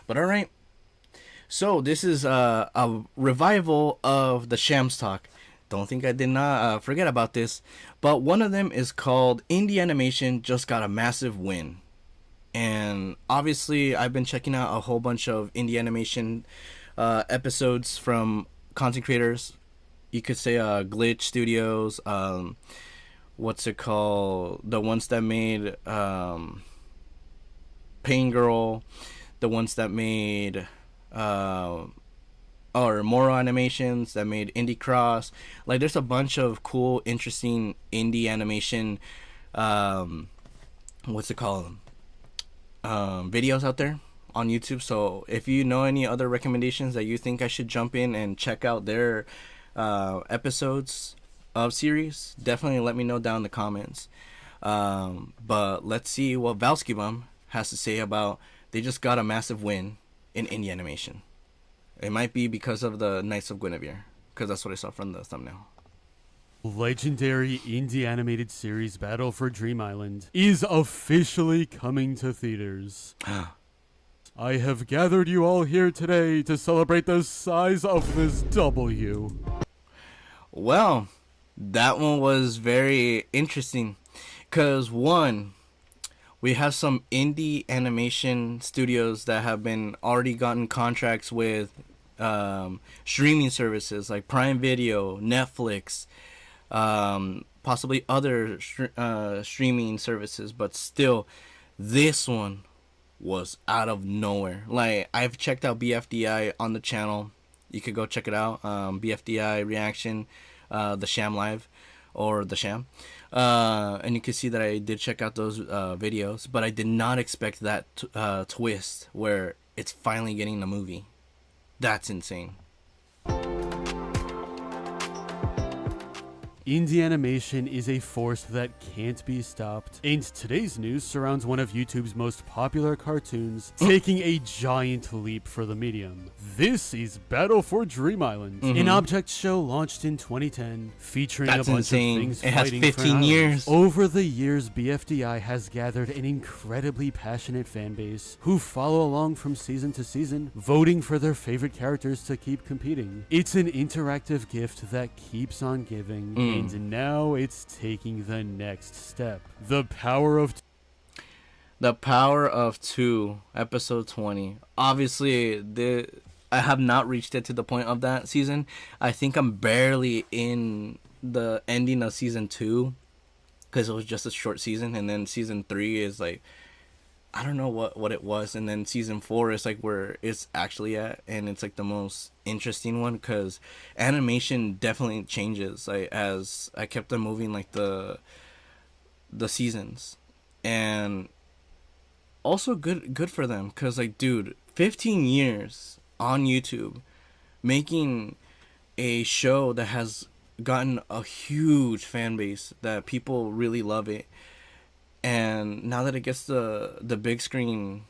But all right. So this is a revival of the Shams Talk. Don't think I did not forget about this. But one of them is called Indie Animation Just Got a Massive Win. And obviously, I've been checking out a whole bunch of indie animation episodes from content creators. You could say Glitch Studios. What's it called? The ones that made Pain Girl. The ones that made or Moro Animations that made Indie Cross. Like, there's a bunch of cool, interesting indie animation. What's it called? Videos out there on YouTube. So if you know any other recommendations that you think I should jump in and check out their episodes of series, definitely let me know down in the comments. But let's see what Valskibum has to say about they just got a massive win in indie animation. It might be because of the Knights of Guinevere, because that's what I saw from the thumbnail. Legendary indie animated series Battle for Dream Island is officially coming to theaters. I have gathered you all here today to celebrate the size of this W. Well, that one was very interesting because, one, we have some indie animation studios that have been already gotten contracts with streaming services like Prime Video, Netflix, possibly other streaming services, but still, this one was out of nowhere. Like, I've checked out BFDI on the channel. You could go check it out. BFDI Reaction, the Sham Live, or the Sham. And you can see that I did check out those videos, but I did not expect that twist where it's finally getting a movie. That's insane. Indie animation is a force that can't be stopped, and today's news surrounds one of YouTube's most popular cartoons taking a giant leap for the medium. This is Battle for Dream Island, an object show launched in 2010, featuring a bunch of things it has fighting 15 for an island. years. Over the years, BFDI has gathered an incredibly passionate fan base who follow along from season to season, voting for their favorite characters to keep competing. It's an interactive gift that keeps on giving. And now it's taking the next step. The Power of Two, episode 20. Obviously, I have not reached it to the point of that season. I think I'm barely in the ending of season 2 because it was just a short season, and then season 3 is like, I don't know what it was, and then season 4 is like where it's actually at, and it's like the most interesting one because animation definitely changes like as I kept on moving like the seasons, and also good for them because, like, dude, 15 years on YouTube making a show that has gotten a huge fan base that people really love it. And now that it gets the big screen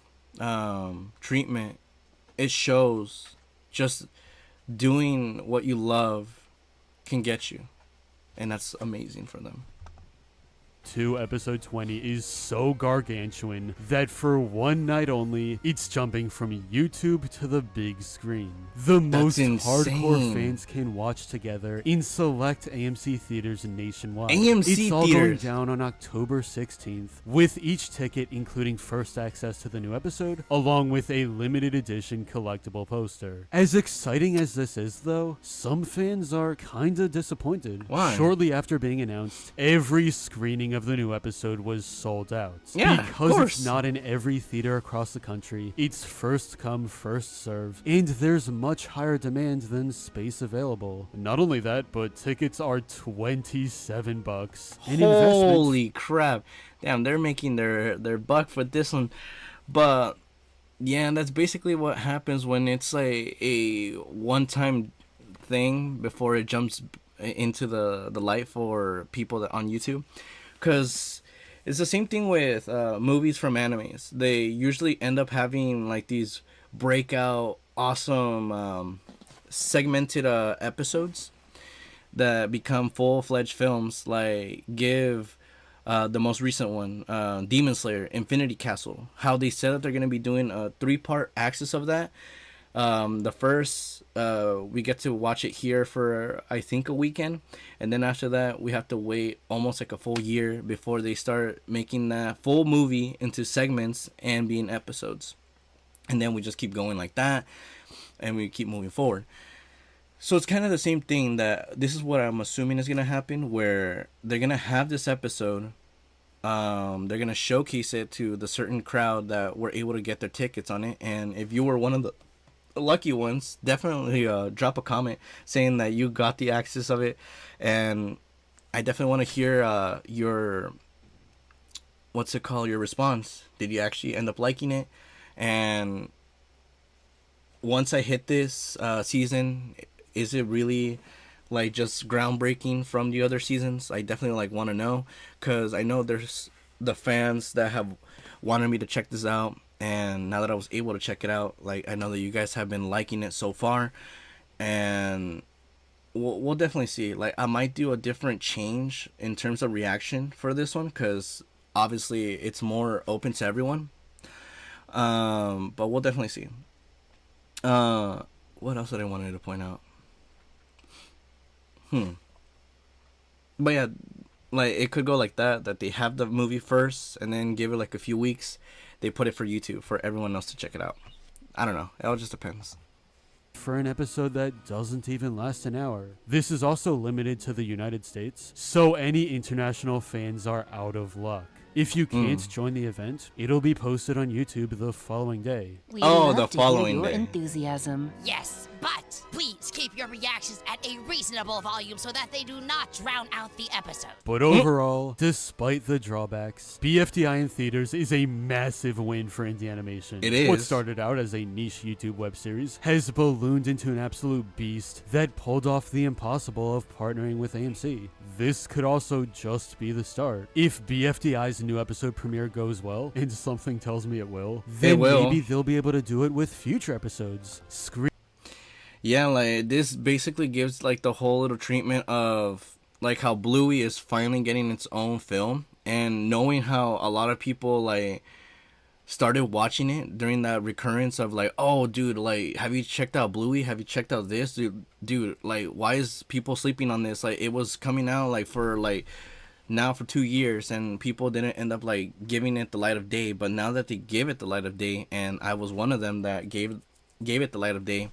treatment, it shows just doing what you love can get you. And that's amazing for them. 2 episode 20 is so gargantuan that for one night only, it's jumping from YouTube to the big screen. The most hardcore fans can watch together in select AMC theaters nationwide. It's all going down on October 16th, with each ticket including first access to the new episode, along with a limited edition collectible poster. As exciting as this is though, some fans are kinda disappointed. Why? Shortly after being announced, every screening of the new episode was sold out. Yeah, because it's not in every theater across the country, it's first come, first serve, and there's much higher demand than space available. Not only that, but tickets are $27. Holy crap. Damn, they're making their buck for this one. But yeah, that's basically what happens when it's like a one-time thing before it jumps into the light for people that on YouTube. Because it's the same thing with movies from animes. They usually end up having like these breakout, awesome, segmented episodes that become full-fledged films. Like, give the most recent one, Demon Slayer, Infinity Castle. How they said that they're gonna be doing a 3-part axis of that. The first, we get to watch it here for I think a weekend, and then after that we have to wait almost like a full year before they start making that full movie into segments and being episodes, and then we just keep going like that, and we keep moving forward. So it's kind of the same thing, that this is what I'm assuming is gonna happen, where they're gonna have this episode. They're gonna showcase it to the certain crowd that were able to get their tickets on it, and if you were one of the lucky ones, definitely drop a comment saying that you got the access of it, and I definitely want to hear your your response. Did you actually end up liking it? And once I hit this season, is it really like just groundbreaking from the other seasons? I definitely like want to know, because I know there's the fans that have wanted me to check this out, and now that I was able to check it out, like I know that you guys have been liking it so far, and we'll definitely see. Like I might do a different change in terms of reaction for this one, because obviously it's more open to everyone. But we'll definitely see. What else did I wanted to point out? But yeah, like it could go like that they have the movie first and then give it like a few weeks, they put it for YouTube for everyone else to check it out. I don't know, it all just depends. For an episode that doesn't even last an hour. This is also limited to the United States, so any international fans are out of luck. If you can't join the event, it'll be posted on YouTube the following day. We Oh, love the to hear following your day. enthusiasm. Yes, but please keep your reactions at a reasonable volume so that they do not drown out the episode. But overall, despite the drawbacks, BFDI in theaters is a massive win for indie animation. It is. What started out as a niche YouTube web series has ballooned into an absolute beast that pulled off the impossible of partnering with AMC. This could also just be the start. If BFDI's new episode premiere goes well, and something tells me it will, then maybe they'll be able to do it with future episodes. Yeah, like this basically gives like the whole little treatment of like how Bluey is finally getting its own film, and knowing how a lot of people like started watching it during that recurrence of like, oh dude, like have you checked out Bluey? Have you checked out this? Dude, like why is people sleeping on this? Like it was coming out like for like now for 2 years, and people didn't end up like giving it the light of day. But now that they give it the light of day, and I was one of them that gave it the light of day,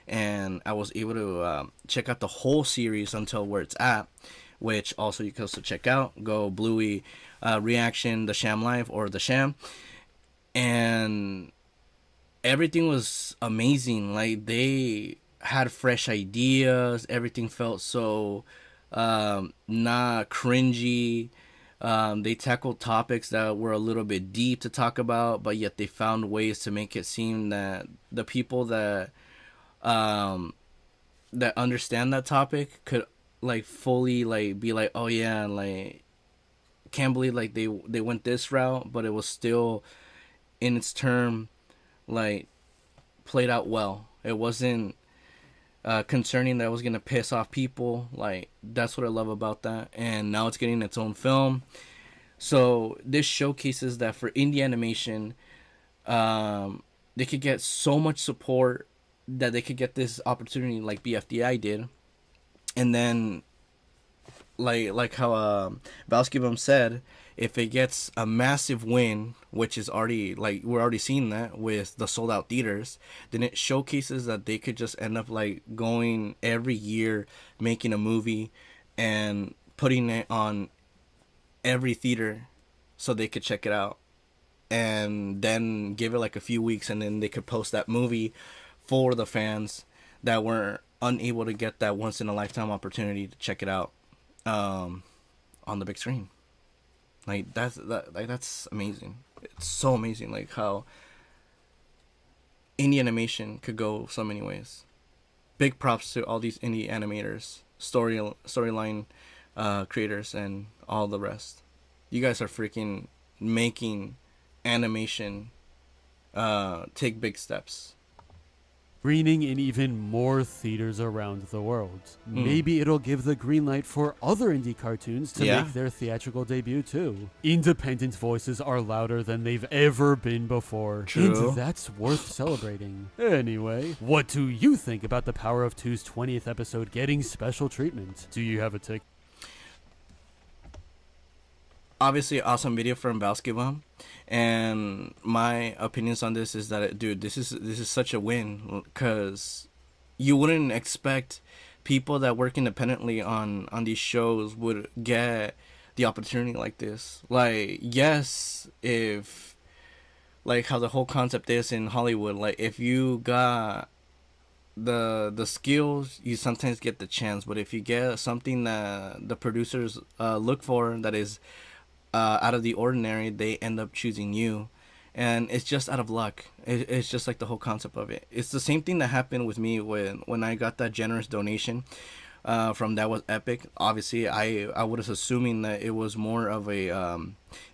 and I was able to check out the whole series until where it's at, which also you can also check out. Go Bluey reaction, the Sham Live or the Sham, and everything was amazing. Like they had fresh ideas. Everything felt so not cringy. They tackled topics that were a little bit deep to talk about, but yet they found ways to make it seem that the people that that understand that topic could like fully like be like, oh yeah, like can't believe like they went this route, but it was still in its term like played out well. It wasn't concerning that it was gonna piss off people. Like that's what I love about that. And now it's getting its own film, so this showcases that for indie animation, they could get so much support, that they could get this opportunity like BFDI did. And then like how Valskibum said, if it gets a massive win, which is already like we're already seeing that with the sold out theaters, then it showcases that they could just end up like going every year, making a movie and putting it on every theater so they could check it out, and then give it like a few weeks, and then they could post that movie for the fans that were unable to get that once in a lifetime opportunity to check it out on the big screen. Like that's amazing. It's so amazing, like how indie animation could go so many ways. Big props to all these indie animators, storyline creators, and all the rest. You guys are freaking making animation take big steps. screening in even more theaters around the world. Maybe it'll give the green light for other indie cartoons to make their theatrical debut too. Independent voices are louder than they've ever been before. True. And that's worth celebrating. Anyway, what do you think about the Power of Two's 20th episode getting special treatment? Do you have a take? Obviously, awesome video from Valskibum, and my opinions on this is that, dude, this is such a win, because you wouldn't expect people that work independently on these shows would get the opportunity like this. Like, yes, if, like, how the whole concept is in Hollywood, like, if you got the skills, you sometimes get the chance, but if you get something that the producers look for that is out of the ordinary, they end up choosing you, and it's just out of luck. It's just like the whole concept of it. It's the same thing that happened with me when I got that generous donation from That Was Epic. Obviously, I was assuming that it was more of a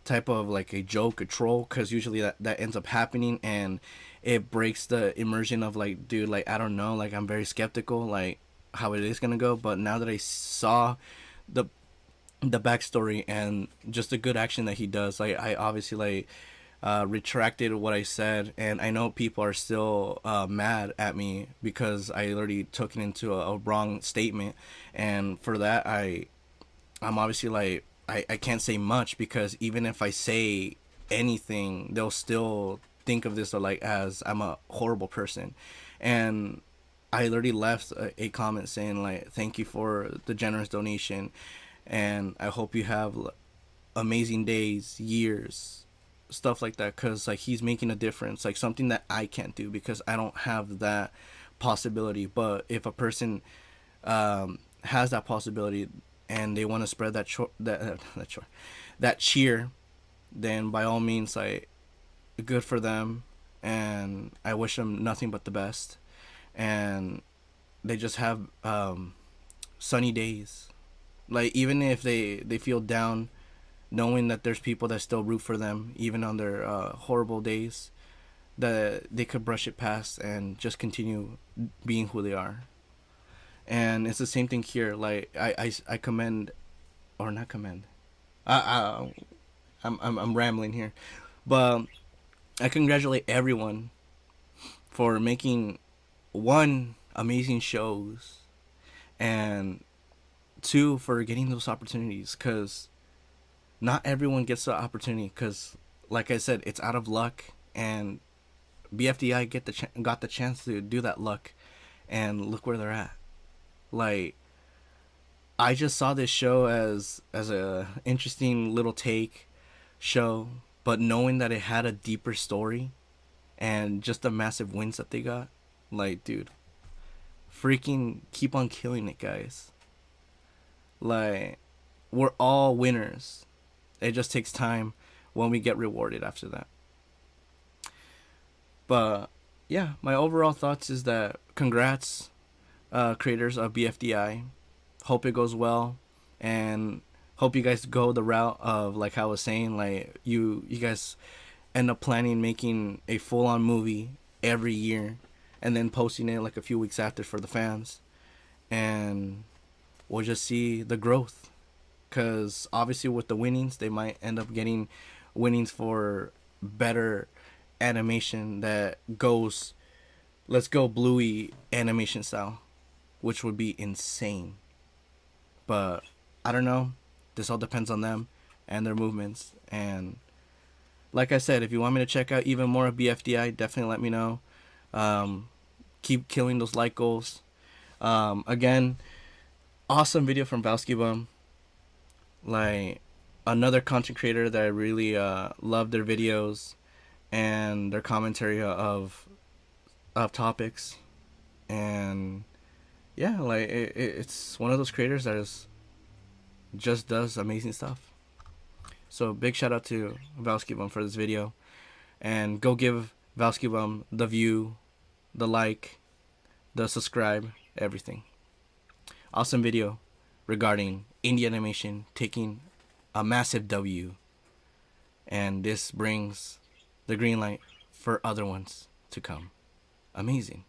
type of like a joke, a troll, because usually that ends up happening, and it breaks the immersion of like, dude, like, I don't know, like, I'm very skeptical like how it is gonna go. But now that I saw the backstory and just the good action that he does, like, I obviously like retracted what I said, and I know people are still mad at me because I already took it into a wrong statement, and for that I'm obviously like, I can't say much, because even if I say anything, they'll still think of this like as I'm a horrible person. And I already left a comment saying like, thank you for the generous donation, and I hope you have amazing days, years, stuff like that, because like, he's making a difference, like something that I can't do because I don't have that possibility. But if a person has that possibility and they want to spread that cheer, then by all means, like, good for them, and I wish them nothing but the best, and they just have sunny days. Like, even if they feel down, knowing that there's people that still root for them even on their horrible days, that they could brush it past and just continue being who they are. And it's the same thing here. Like, I commend, or not commend, I'm rambling here, but I congratulate everyone for making, one, amazing shows, and two, for getting those opportunities, because not everyone gets the opportunity, because like I said, it's out of luck, and BFDI got the chance to do that luck, and look where they're at. Like, I just saw this show as a interesting little take show, but knowing that it had a deeper story and just the massive wins that they got, like, dude, freaking keep on killing it, guys. Like, we're all winners. It just takes time when we get rewarded after that. But yeah, my overall thoughts is that congrats, creators of BFDI. Hope it goes well, and hope you guys go the route of, like I was saying, like, you guys end up planning making a full-on movie every year and then posting it like a few weeks after for the fans, and we'll just see the growth, because obviously with the winnings, they might end up getting winnings for better animation that goes, let's go Bluey animation style, which would be insane. But I don't know, this all depends on them and their movements. And like I said, if you want me to check out even more of BFDI, definitely let me know. Keep killing those like goals. Again, awesome video from Valskibum. Like, another content creator that I really love their videos and their commentary of topics. And yeah, like, it's one of those creators that just does amazing stuff. So big shout out to Valskibum for this video, and go give Valskibum the view, the like, the subscribe, everything. Awesome video regarding indie animation taking a massive W, and this brings the green light for other ones to come. Amazing.